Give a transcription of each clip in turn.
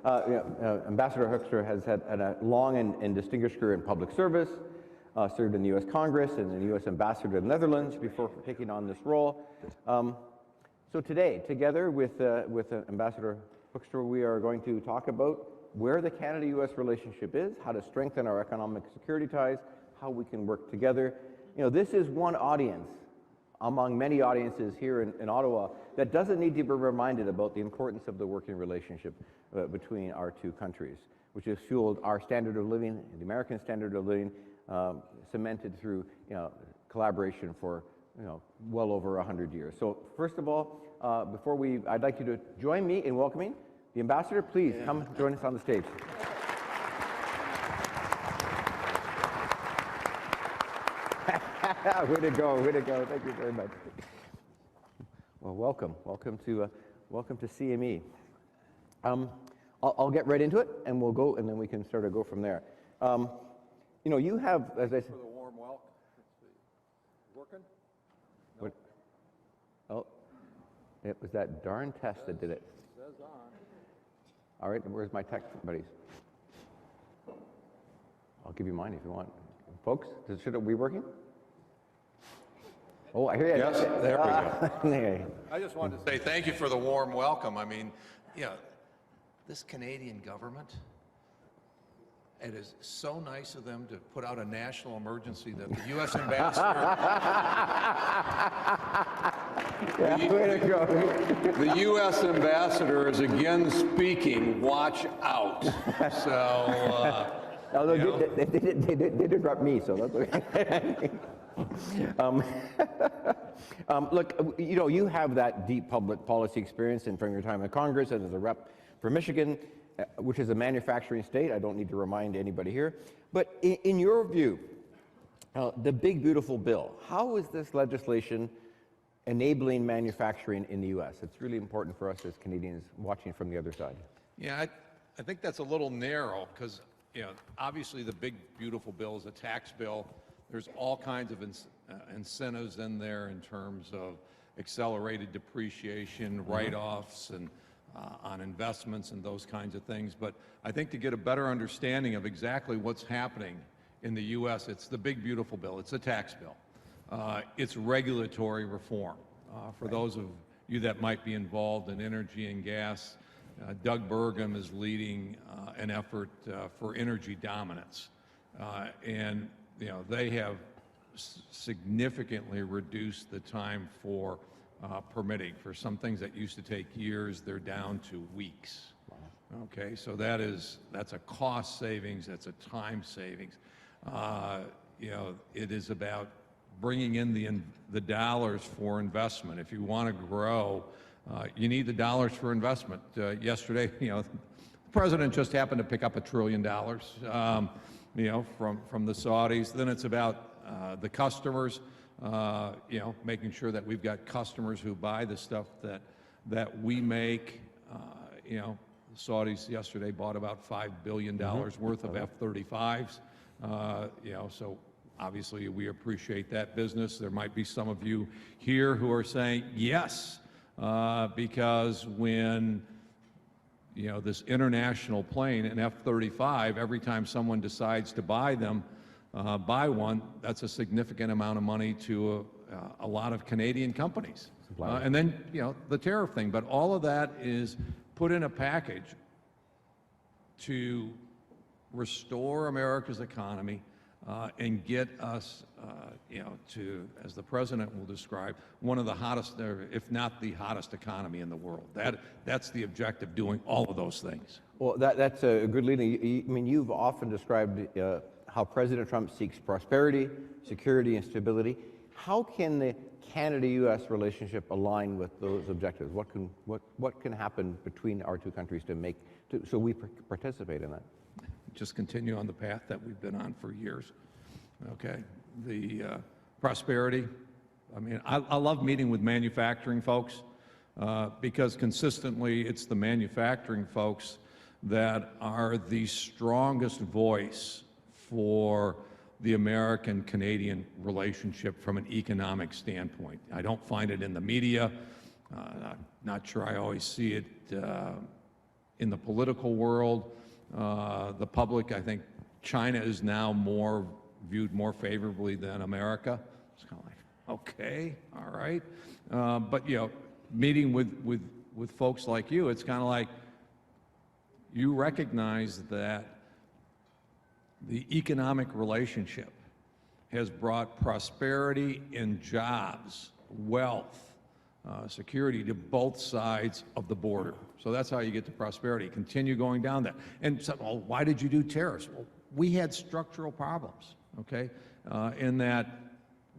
Ambassador Hoekstra has had a long and distinguished career in public service, served in the U.S. Congress and the U.S. Ambassador to the Netherlands before taking on this role. So today, together with Ambassador Hoekstra, we are going to talk about where the Canada-U.S. relationship is, how to strengthen our economic security ties, how we can work together. You know, this is one audience among many audiences here in Ottawa that doesn't need to be reminded about the importance of the working relationship between our two countries, which has fueled our standard of living, the American standard of living, cemented through collaboration for well over 100 years. So first of all, I'd like you to join me in welcoming the Ambassador. Please come join us on the stage. Way to go, way to go. Thank you very much. Well, welcome to CME. I'll get right into it, and we'll go, and then we can sort of go from there. You have, as I said, for the warm welcome. Working? No. What? Oh, it was that darn test that did it. Says on. All right, where's my tech buddies? I'll give you mine if you want. Folks, should it be working? Oh, I hear you. Yes, there we go. There. I just wanted to say thank you for the warm welcome. I mean, this Canadian government, it is so nice of them to put out a national emergency that the U.S. ambassador... Way to go. The U.S. ambassador is again speaking. Watch out. So... Although they did interrupt me, so that's okay. Look, you have that deep public policy experience and from your time in Congress and as a rep for Michigan, which is a manufacturing state. I don't need to remind anybody here. But in your view, the big, beautiful bill, how is this legislation enabling manufacturing in the U.S.? It's really important for us as Canadians watching from the other side. Yeah, I think that's a little narrow because, obviously the big, beautiful bill is a tax bill. There's all kinds of incentives in there in terms of accelerated depreciation, write-offs, and on investments and those kinds of things. But I think to get a better understanding of exactly what's happening in the U.S., it's the big, beautiful bill. It's a tax bill. It's regulatory reform. For those of you that might be involved in energy and gas, Doug Burgum is leading an effort for energy dominance. And they have significantly reduced the time for permitting. For some things that used to take years, they're down to weeks. Wow. Okay, so that's a cost savings, that's a time savings. It is about bringing in the dollars for investment. If you want to grow, you need the dollars for investment. Yesterday, the president just happened to pick up $1 trillion, from the Saudis. Then it's about the customers, making sure that we've got customers who buy the stuff that we make. The Saudis yesterday bought about $5 billion worth of F-35s. So obviously we appreciate that business. There might be some of you here who are saying yes, because when this international plane, an F-35, every time someone decides to buy one, that's a significant amount of money to a lot of Canadian companies. And then, the tariff thing. But all of that is put in a package to restore America's economy and get us, to, as the president will describe, one of the hottest, if not the hottest economy in the world. That's the objective, doing all of those things. Well, that's a good leading. I mean, you've often described how President Trump seeks prosperity, security, and stability. How can the Canada-U.S. relationship align with those objectives? What can happen between our two countries so we participate in that? Just continue on the path that we've been on for years. Okay, the prosperity. I mean, I love meeting with manufacturing folks because consistently it's the manufacturing folks that are the strongest voice for the American-Canadian relationship from an economic standpoint. I don't find it in the media. I'm not sure I always see it in the political world, the public, I think China is now viewed more favorably than America. It's kind of like, okay, all right. But, you know, meeting with folks like you, it's kind of like you recognize that the economic relationship has brought prosperity and jobs, wealth, security to both sides of the border. So that's how you get to prosperity. Continue going down that. And so, well, why did you do tariffs? Well, we had structural problems, okay? In that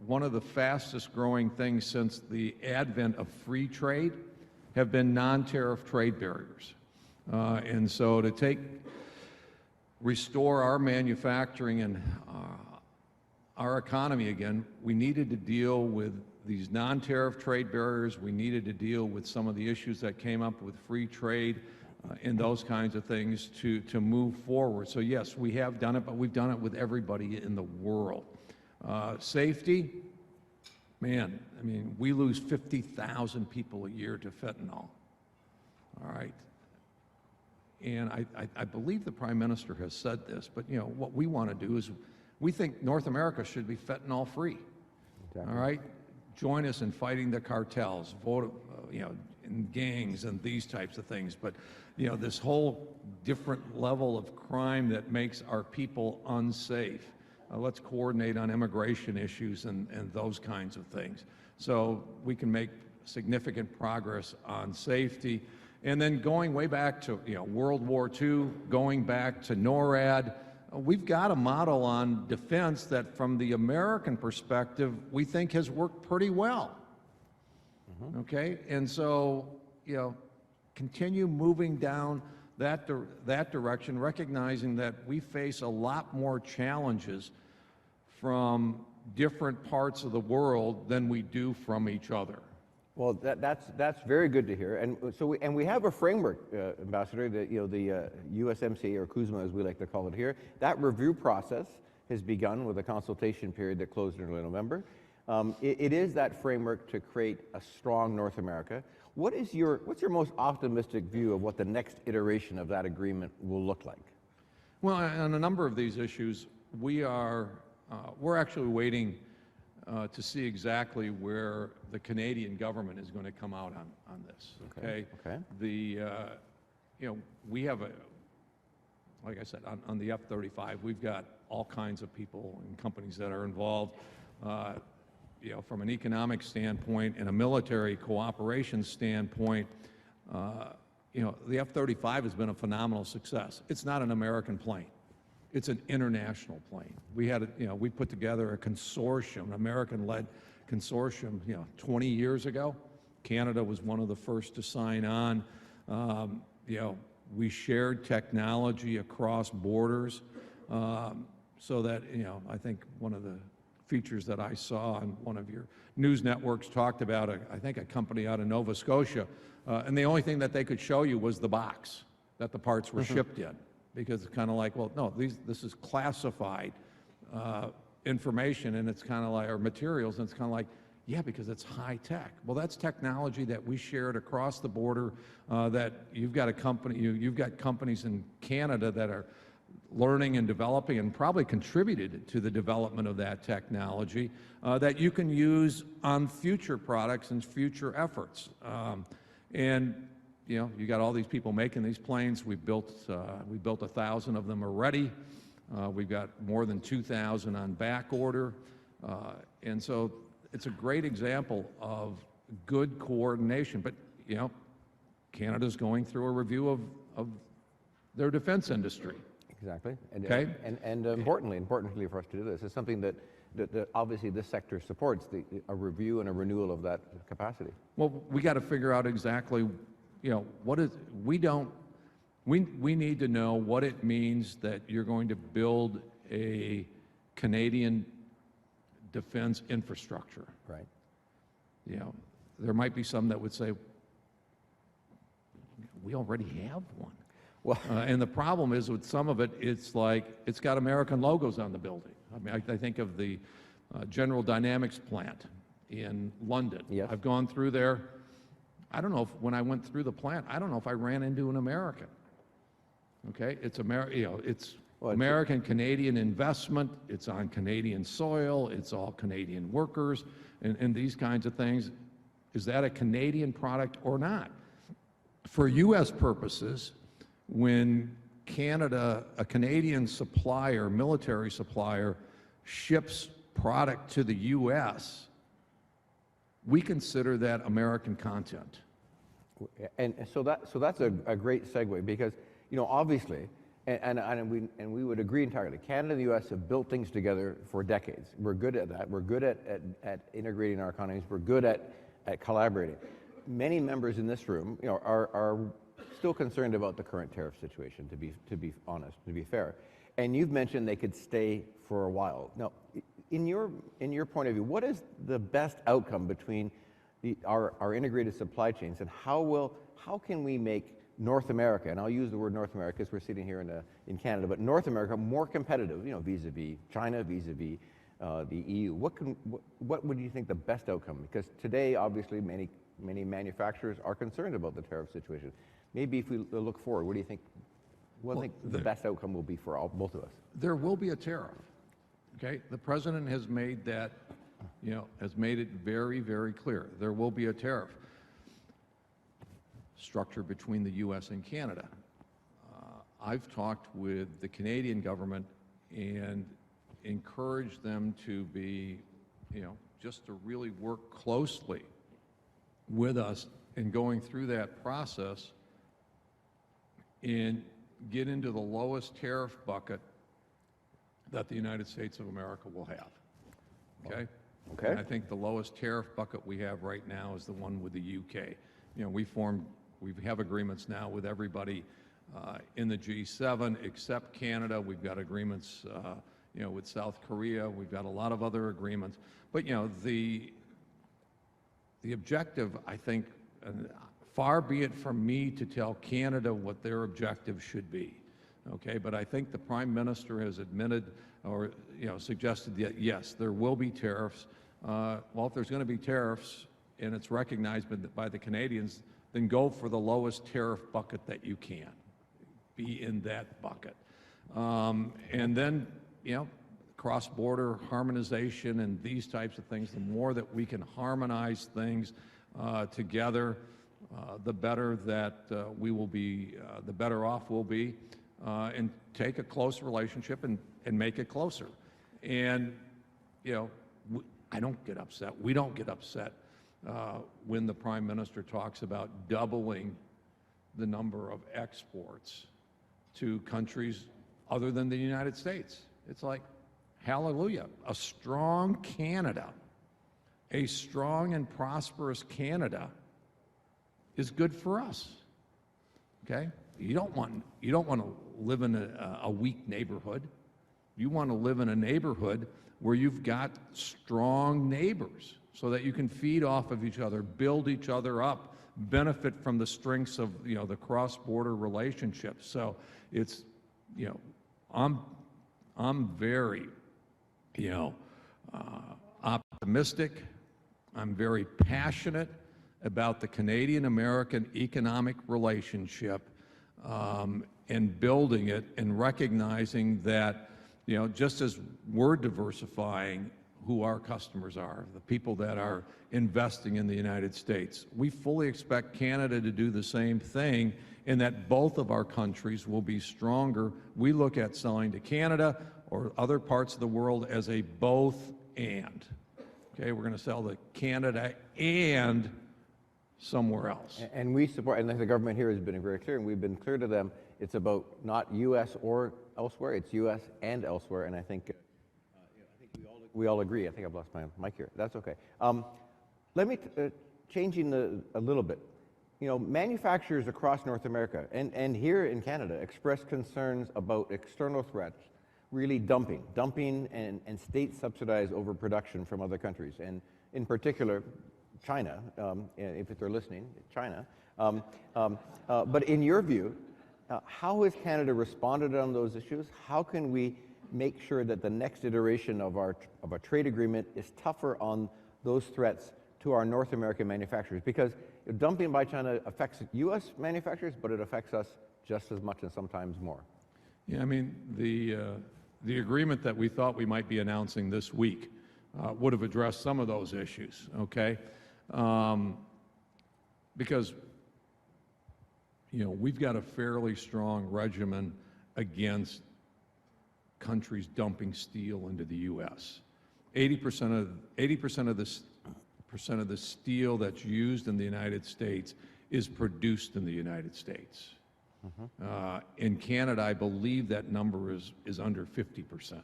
one of the fastest growing things since the advent of free trade have been non-tariff trade barriers. And so to restore our manufacturing and our economy again, we needed to deal with these non-tariff trade barriers. We needed to deal with some of the issues that came up with free trade and those kinds of things to move forward. So yes, we have done it, but we've done it with everybody in the world. Safety, man, I mean, we lose 50,000 people a year to fentanyl, all right? And I believe the Prime Minister has said this, but you know, what we want to do is we think North America should be fentanyl free, all right? Join us in fighting the cartels, vote, you know, in gangs and these types of things. But, you know, this whole different level of crime that makes our people unsafe. Let's coordinate on immigration issues and those kinds of things. So we can make significant progress on safety. And then going way back to, you know, World War II, going back to NORAD, we've got a model on defense that from the American perspective, we think has worked pretty well. Okay, and so, you know, continue moving down that direction, recognizing that we face a lot more challenges from different parts of the world than we do from each other. Well, that's very good to hear, and so we have a framework, Ambassador. That, you know, the USMCA, or CUSMA as we like to call it here. That review process has begun with a consultation period that closed in early November. It is that framework to create a strong North America. What's your most optimistic view of what the next iteration of that agreement will look like? Well, on a number of these issues, we're actually waiting to see exactly where the Canadian government is going to come out on this. Okay. You know, we have like I said, on the F-35, we've got all kinds of people and companies that are involved. You know, from an economic standpoint and a military cooperation standpoint, you know, the F-35 has been a phenomenal success. It's not an American plane. It's an international plane. We had, you know, we put together a consortium, an American-led consortium, you know, 20 years ago. Canada was one of the first to sign on. You know, we shared technology across borders, so that, you know, I think one of the features that I saw on one of your news networks talked about, I think, a company out of Nova Scotia, and the only thing that they could show you was the box that the parts were shipped in. Because it's kind of like, well, no, this is classified information, and it's kind of like, or materials, and it's kind of like, yeah, because it's high tech. Well, that's technology that we shared across the border. That you've got a company, you've got companies in Canada that are learning and developing, and probably contributed to the development of that technology that you can use on future products and future efforts. And you know, you got all these people making these planes. We built 1,000 of them already. We've got more than 2,000 on back order. And so it's a great example of good coordination. But, you know, Canada's going through a review of their defense industry. Exactly. Okay. And importantly for us to do this is something that obviously this sector supports, a review and a renewal of that capacity. Well, we got to figure out exactly, you know, we need to know what it means that you're going to build a Canadian defense infrastructure. Right. You know, there might be some that would say, we already have one. Well, and the problem is with some of it, it's like, it's got American logos on the building. I mean, I think of the General Dynamics plant in London. Yes. I've gone through there. I don't know if when I went through the plant, I don't know if I ran into an American. Okay, it's it's Well, American Canadian investment. It's on Canadian soil. It's all Canadian workers, and these kinds of things. Is that a Canadian product or not? For U.S. purposes, when Canada, a Canadian supplier, military supplier, ships product to the U.S., we consider that American content. And so that's a great segue because, obviously, and we would agree entirely, Canada and the U.S. have built things together for decades. We're good at that. We're good at integrating our economies. We're good at collaborating. Many members in this room, are still concerned about the current tariff situation, to be honest, to be fair. And you've mentioned they could stay for a while. Now, in your point of view, what is the best outcome between our integrated supply chains, and how can we make North America, and I'll use the word North America because we're sitting here in Canada, but North America more competitive, vis-a-vis China, vis-a-vis the EU? What would you think the best outcome? Because today, obviously, many manufacturers are concerned about the tariff situation. Maybe if we look forward, what do you think? What do you think the best outcome will be for both of us? There will be a tariff. Okay, the president has made that, has made it very, very clear. There will be a tariff structure between the U.S. and Canada. I've talked with the Canadian government and encouraged them to be, just to really work closely with us in going through that process and get into the lowest tariff bucket that the United States of America will have. Okay? Okay. And I think the lowest tariff bucket we have right now is the one with the UK. We have agreements now with everybody in the G7 except Canada. We've got agreements, with South Korea. We've got a lot of other agreements. But, the objective, I think, far be it from me to tell Canada what their objective should be. Okay, but I think the Prime Minister has admitted or suggested that yes, there will be tariffs. Well, if there's going to be tariffs and it's recognized by the Canadians, then go for the lowest tariff bucket that you can. Be in that bucket, and then cross-border harmonization and these types of things. The more that we can harmonize things together, the better that we will be. The better off we'll be. And take a close relationship and make it closer. And, I don't get upset. We don't get upset when the Prime Minister talks about doubling the number of exports to countries other than the United States. It's like, hallelujah, a strong Canada, a strong and prosperous Canada is good for us, okay? You don't want to live in a weak neighborhood. You want to live in a neighborhood where you've got strong neighbors so that you can feed off of each other, build each other up, benefit from the strengths of the cross-border relationships. So it's I'm very optimistic. I'm very passionate about the Canadian-American economic relationship. And building it and recognizing that, just as we're diversifying who our customers are, the people that are investing in the United States, we fully expect Canada to do the same thing, and that both of our countries will be stronger. We look at selling to Canada or other parts of the world as a both and. Okay, we're going to sell to Canada and somewhere else. And we support, and the government here has been very clear, and we've been clear to them, it's about not U.S. or elsewhere, it's U.S. and elsewhere, and I think we all agree. I think I've lost my mic here. That's okay. Let me, changing a little bit, manufacturers across North America and here in Canada express concerns about external threats, really dumping and state-subsidized overproduction from other countries, and in particular, China, if they're listening, China. But in your view, how has Canada responded on those issues? How can we make sure that the next iteration of a trade agreement is tougher on those threats to our North American manufacturers? Because dumping by China affects U.S. manufacturers, but it affects us just as much and sometimes more. Yeah, I mean, the agreement that we thought we might be announcing this week would have addressed some of those issues, okay? Because, we've got a fairly strong regimen against countries dumping steel into the U.S. 80% of the steel that's used in the United States is produced in the United States. In Canada, I believe that number is under 50%.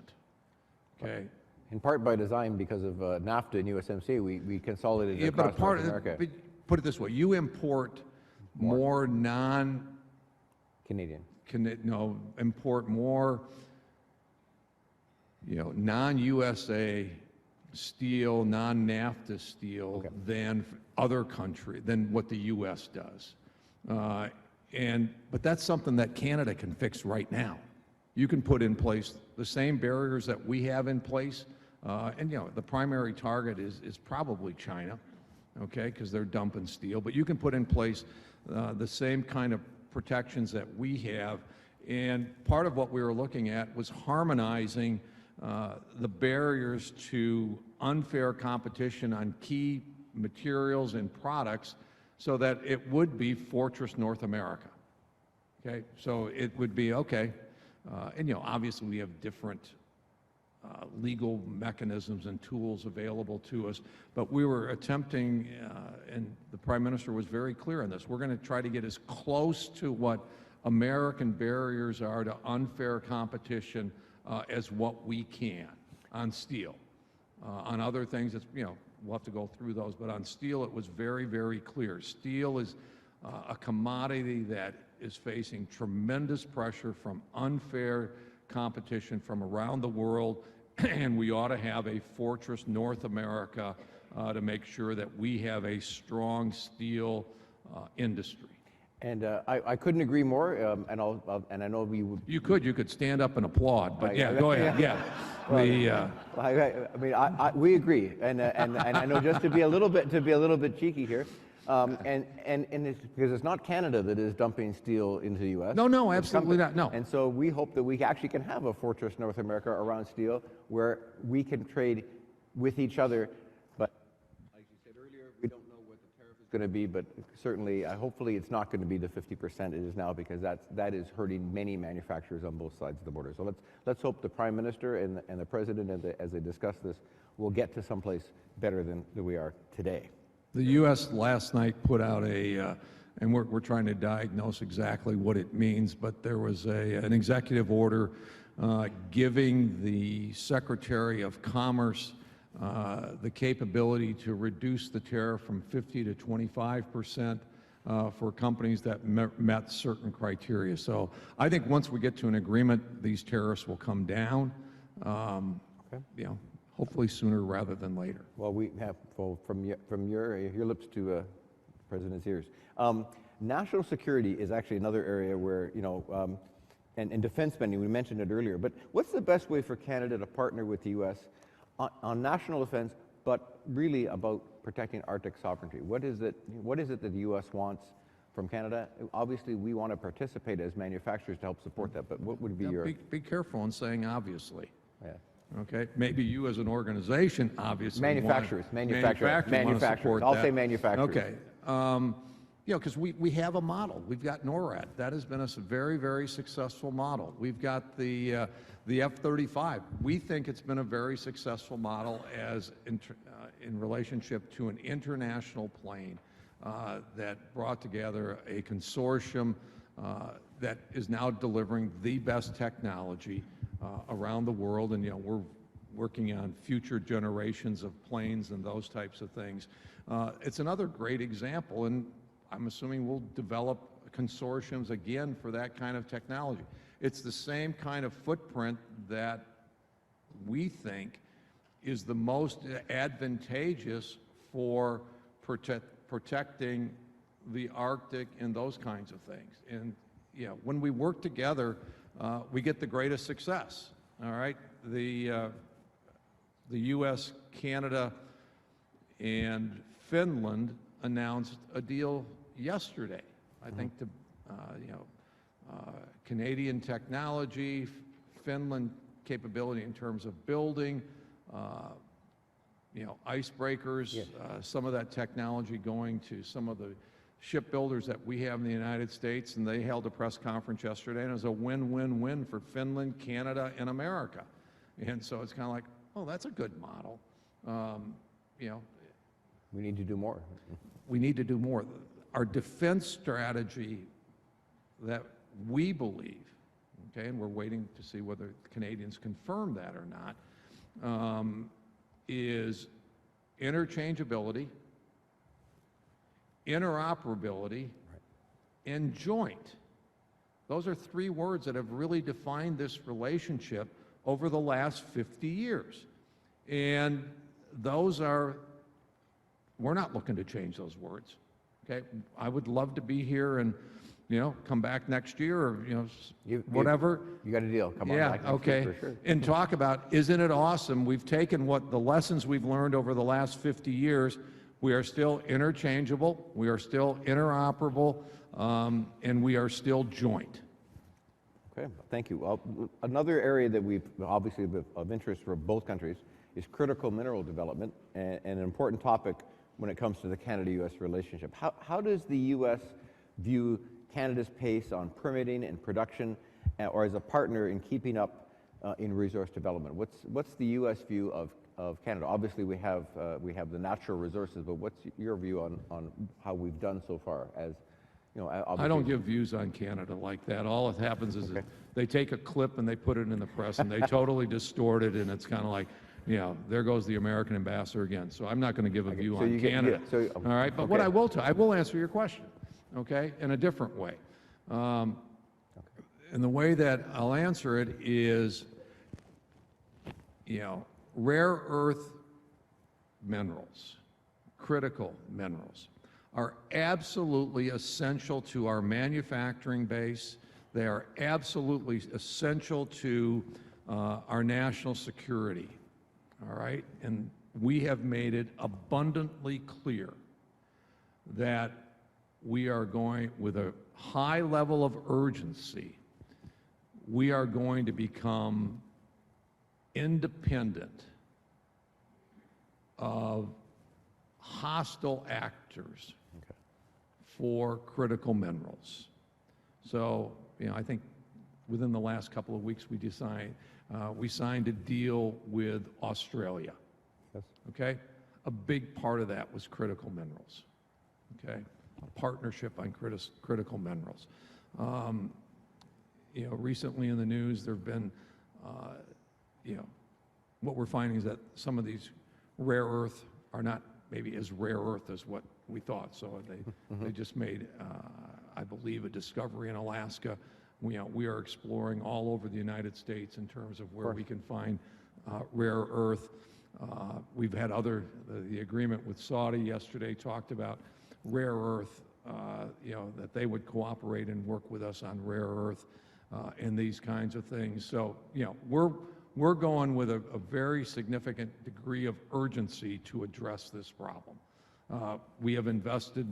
Okay. In part by design, because of NAFTA and USMCA, we consolidated across North America. But put it this way: you import more Canadian. Import more, non-USA steel, non-NAFTA steel than than what the U.S. does. But that's something that Canada can fix right now. You can put in place the same barriers that we have in place, and the primary target is probably China, okay, because they're dumping steel. But you can put in place the same kind of protections that we have. And part of what we were looking at was harmonizing the barriers to unfair competition on key materials and products, so that it would be Fortress North America. Okay, so it would be okay, and obviously we have different legal mechanisms and tools available to us, but we were attempting, and the Prime Minister was very clear on this, we're going to try to get as close to what American barriers are to unfair competition as what we can on steel. On other things, it's, we'll have to go through those, but on steel it was very, very clear. Steel is a commodity that is facing tremendous pressure from unfair competition from around the world, and we ought to have a Fortress North America to make sure that we have a strong steel industry. And I couldn't agree more. And I know we would. You could stand up and applaud, but yeah, go ahead. Yeah. Well, we agree, and I know, just to be a little bit cheeky here, and it's because it's not Canada that is dumping steel into the U.S. No, absolutely not. No. And so we hope that we actually can have a Fortress North America around steel, where we can trade with each other. But like you said earlier, we don't know what the tariff is going to be, but certainly, hopefully, it's not going to be the 50% it is now, because that is hurting many manufacturers on both sides of the border. So let's hope the Prime Minister and the President, as they discuss this, will get to someplace better than we are today. The U.S. last night put out and we're trying to diagnose exactly what it means, but there was an executive order giving the Secretary of Commerce the capability to reduce the tariff from 50 to 25% for companies that met certain criteria. So I think once we get to an agreement, these tariffs will come down. Hopefully sooner rather than later. Well, we have, from your lips to the President's ears. National security is actually another area where, and defense spending, we mentioned it earlier, but what's the best way for Canada to partner with the U.S. on national defense, but really about protecting Arctic sovereignty? What is it that the U.S. wants from Canada? Obviously, we want to participate as manufacturers to help support that, but what would be your... Be careful in saying obviously. Yeah. Okay, maybe you as an organization obviously manufacturers. I'll say manufacturers. Okay, because we have a model. We've got NORAD. That has been a very, very successful model. We've got the F-35. We think it's been a very successful model as in relationship to an international plane that brought together a consortium that is now delivering the best technology around the world, and we're working on future generations of planes and those types of things. It's another great example, and I'm assuming we'll develop consortiums again for that kind of technology. It's the same kind of footprint that we think is the most advantageous for protecting the Arctic and those kinds of things. And when we work together, we get the greatest success. All right, the U.S., Canada, and Finland announced a deal yesterday. I think to Canadian technology, Finland capability in terms of building, icebreakers, Yes. some of that technology going to some of the shipbuilders that we have in the United States, and they held a press conference yesterday, and it was a win-win-win for Finland, Canada, and America. And so it's kind of like, oh, that's a good model. We need to do more. We need to do more. Our defense strategy that we believe, okay, and we're waiting to see whether the Canadians confirm that or not, is interchangeability, interoperability, and joint. Those are three words that have really defined this relationship over the last 50 years. And those are, we're not looking to change those words. Okay, I would love to be here and, come back next year or, whatever. You got a deal. Come on back next okay. year for sure. And talk about, isn't it awesome? We've taken the lessons we've learned over the last 50 years. We are still interchangeable, we are still interoperable, and we are still joint. Okay, thank you. Well, another area that we've obviously of interest for both countries is critical mineral development, and an important topic when it comes to the Canada-U.S. relationship. How does the U.S. view Canada's pace on permitting and production, or as a partner in keeping up in resource development? What's the U.S. view of Canada? Obviously, we have the natural resources, but what's your view on how we've done so far? As I don't give views on Canada like that. All that happens is they take a clip and they put it in the press and they totally distort it, and it's kind of like, there goes the American ambassador again. So I'm not going to give a view on Canada. All right, but what I will tell, I will answer your question, okay, in a different way. And the way that I'll answer it is, rare earth minerals, critical minerals, are absolutely essential to our manufacturing base. They are absolutely essential to our national security, all right? And we have made it abundantly clear that we are going, with a high level of urgency, we are going to become independent of hostile actors for critical minerals. So, I think within the last couple of weeks we signed a deal with Australia. Yes. Okay? A big part of that was critical minerals. Okay? A partnership on critical minerals. Recently in the news there have been, what we're finding is that some of these rare earth are not maybe as rare earth as what we thought. So they just made, I believe, a discovery in Alaska. We are exploring all over the United States in terms of where we can find rare earth. We've had the agreement with Saudi yesterday talked about rare earth, that they would cooperate and work with us on rare earth and these kinds of things. So, we're going with a very significant degree of urgency to address this problem. We have invested,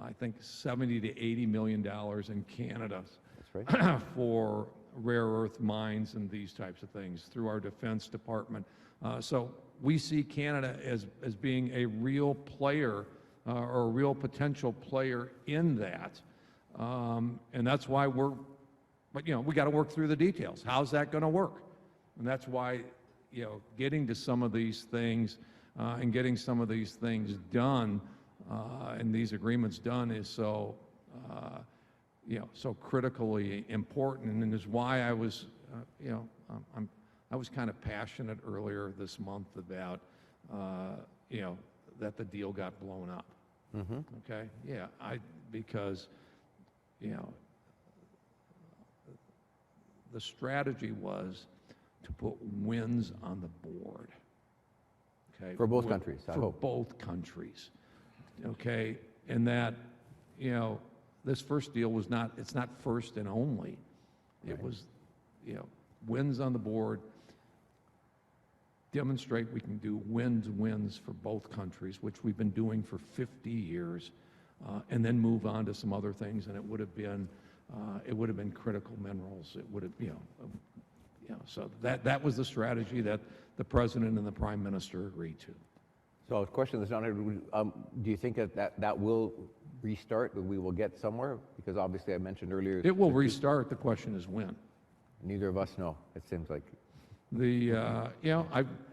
I think, $70 to $80 million in Canada for rare earth mines and these types of things through our Defense Department. So we see Canada as being a real player or a real potential player in that. And that's why we got to work through the details. How's that going to work? And that's why, getting to some of these things and getting some of these things done and these agreements done is so, so critically important, and is why I was, I was kind of passionate earlier this month about, that the deal got blown up. Mm-hmm. Okay, yeah, because, the strategy was to put wins on the board. Okay, for both countries, I hope. For both countries. Okay, and that, this first deal was not, it's not first and only. It was, wins on the board, demonstrate we can do wins for both countries, which we've been doing for 50 years, and then move on to some other things. And it would have been It would have been critical minerals. It would have, so that was the strategy that the president and the prime minister agreed to. So the question is, do you think that will restart, that we will get somewhere? Because obviously I mentioned earlier... It will restart. The question is when. Neither of us know, it seems like.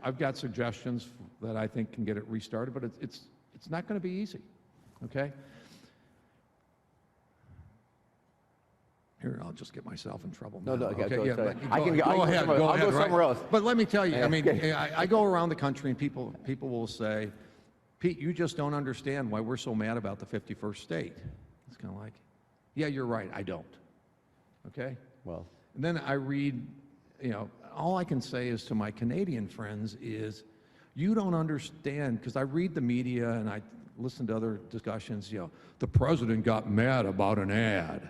I've got suggestions that I think can get it restarted, but it's not going to be easy, okay? Here, I'll just get myself in trouble. No, okay, go go ahead. I'll go somewhere else. But let me tell you, I mean, I go around the country and people will say, Pete, you just don't understand why we're so mad about the 51st state. It's kind of like, yeah, you're right, I don't. Okay? Well. And then I read, all I can say is to my Canadian friends is, you don't understand, because I read the media and I listen to other discussions, the president got mad about an ad.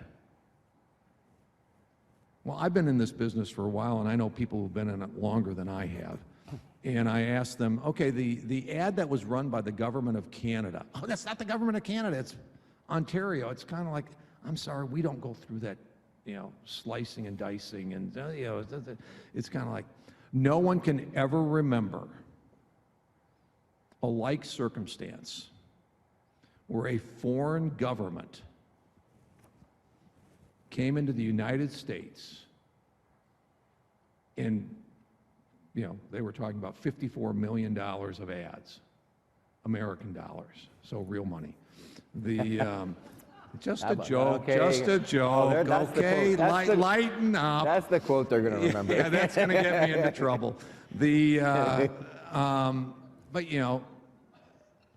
Well, I've been in this business for a while, and I know people who've been in it longer than I have. And I asked them, okay, the ad that was run by the government of Canada, oh, that's not the government of Canada, it's Ontario. It's kind of like, I'm sorry, we don't go through that, slicing and dicing, and, it's kind of like, no one can ever remember a like circumstance where a foreign government came into the United States and, they were talking about $54 million of ads, American dollars, so real money. Just a joke, okay. Just a joke, okay, lighten up. That's the quote they're going to remember. Yeah, that's going to get me into trouble. But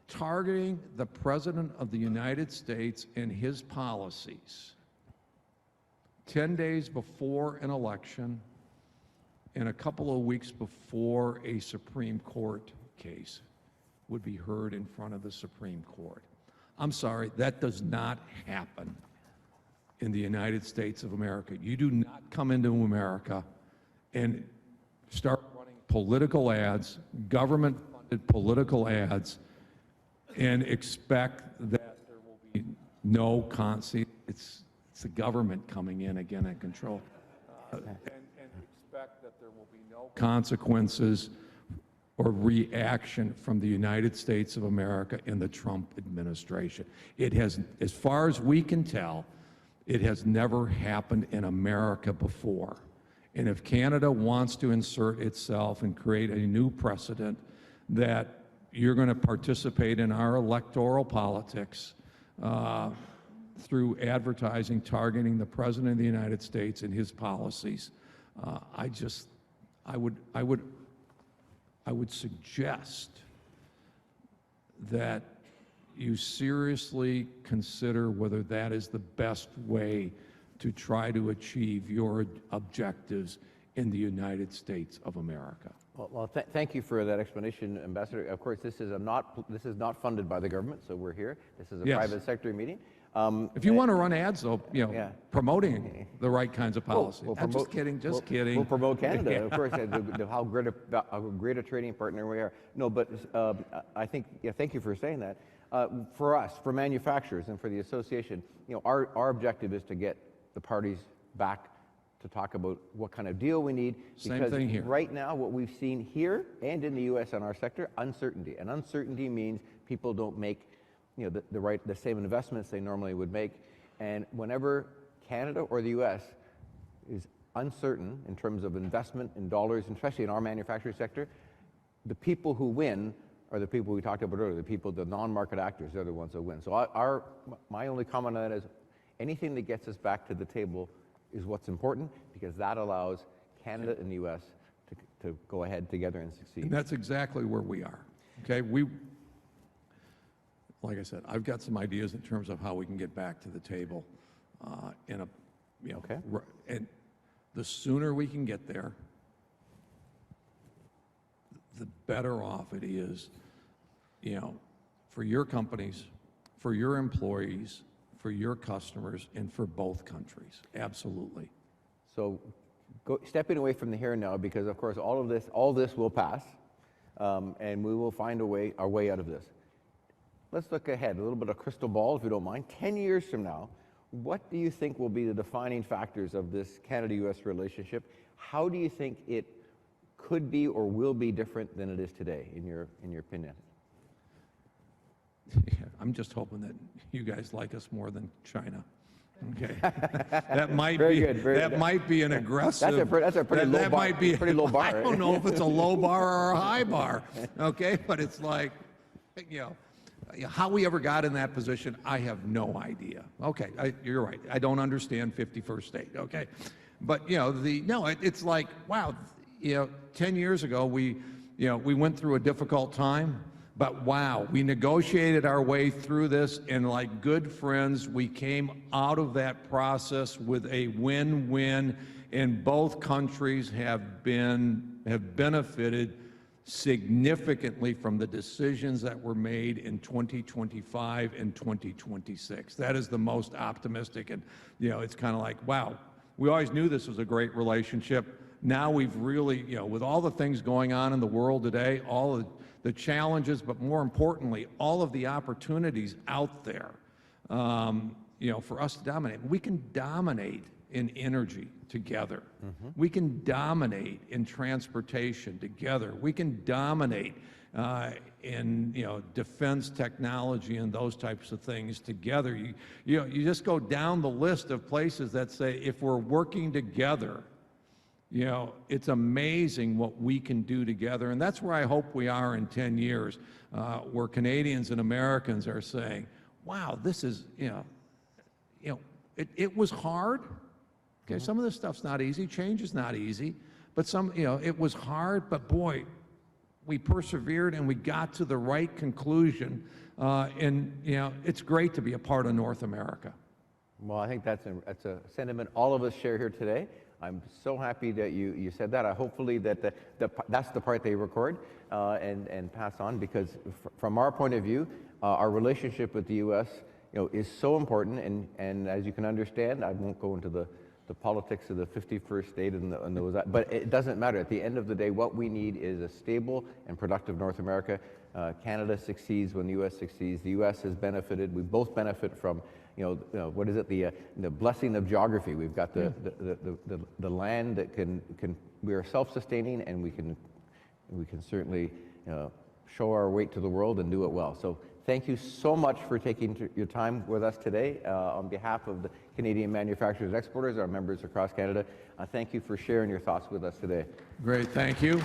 targeting the President of the United States and his policies 10 days before an election and a couple of weeks before a Supreme Court case would be heard in front of the Supreme Court. I'm sorry, that does not happen in the United States of America. You do not come into America and start running political ads, government-funded political ads, and expect that there will be no consequences. It's the government coming in again and control. And expect that there will be no consequences or reaction from the United States of America and the Trump administration. It has, as far as we can tell, it has never happened in America before. And if Canada wants to insert itself and create a new precedent that you're going to participate in our electoral politics through advertising targeting the President of the United States and his policies, I would suggest that you seriously consider whether that is the best way to try to achieve your objectives in the United States of America. Well, thank you for that explanation, Ambassador. Of course, this is not funded by the government, so we're here. This is a private sector meeting. If you want to run ads, though, promoting the right kinds of policy. I'm just kidding, kidding. We'll promote Canada, of course, how great a trading partner we are. No, but I think, thank you for saying that. For us, for manufacturers and for the association, our objective is to get the parties back to talk about what kind of deal we need. Same thing here. Right now, what we've seen here and in the U.S. in our sector, uncertainty. And uncertainty means people don't make the same investments they normally would make. And whenever Canada or the U.S. is uncertain in terms of investment in dollars, especially in our manufacturing sector, the people who win are the people we talked about earlier, the non-market actors, they're the ones that win. So my only comment on that is anything that gets us back to the table is what's important, because that allows Canada and the U.S. to go ahead together and succeed. And that's exactly where we are. Okay, like I said, I've got some ideas in terms of how we can get back to the table, and the sooner we can get there, the better off it is, for your companies, for your employees, for your customers, and for both countries. Absolutely. So, stepping away from the here and now, because of course all this will pass, and we will find our way out of this. Let's look ahead, a little bit of crystal ball, if you don't mind. 10 years from now, what do you think will be the defining factors of this Canada-U.S. relationship? How do you think it could be or will be different than it is today, in your opinion? I'm just hoping that you guys like us more than China. Okay, that might Very be good, very good. might be an aggressive. That's a pretty low bar. Might be pretty low bar. I don't know if it's a low bar or a high bar. Okay, but it's like, how we ever got in that position, I have no idea. Okay, you're right. I don't understand 51st state. Okay, but it's like, wow. 10 years ago we went through a difficult time. But wow, we negotiated our way through this, and like good friends, we came out of that process with a win-win, and both countries have benefited significantly from the decisions that were made in 2025 and 2026. That is the most optimistic, and it's kind of like, wow, we always knew this was a great relationship. Now we've really, with all the things going on in the world today, all of the challenges, but more importantly, all of the opportunities out there, for us to dominate. We can dominate in energy together. Mm-hmm. We can dominate in transportation together. We can dominate in defense technology and those types of things together. You just go down the list of places that say, if we're working together, it's amazing what we can do together. And that's where I hope we are in 10 years, where Canadians and Americans are saying, wow, this is, it was hard. Okay, some of this stuff's not easy. Change is not easy. But it was hard, but boy, we persevered and we got to the right conclusion. It's great to be a part of North America. Well, I think that's a sentiment all of us share here today. I'm so happy that you said that. Hopefully that that's the part they record and pass on, because from our point of view, our relationship with the U.S. is so important, and as you can understand, I won't go into the politics of the 51st state and those, but it doesn't matter. At the end of the day, what we need is a stable and productive North America. Canada succeeds when the U.S. succeeds. The U.S. has benefited. We both benefit from what is it? The blessing of geography. We've got the land that we are self-sustaining, and we can certainly show our weight to the world and do it well. So thank you so much for taking your time with us today. On behalf of the Canadian manufacturers and exporters, our members across Canada, thank you for sharing your thoughts with us today. Great, thank you.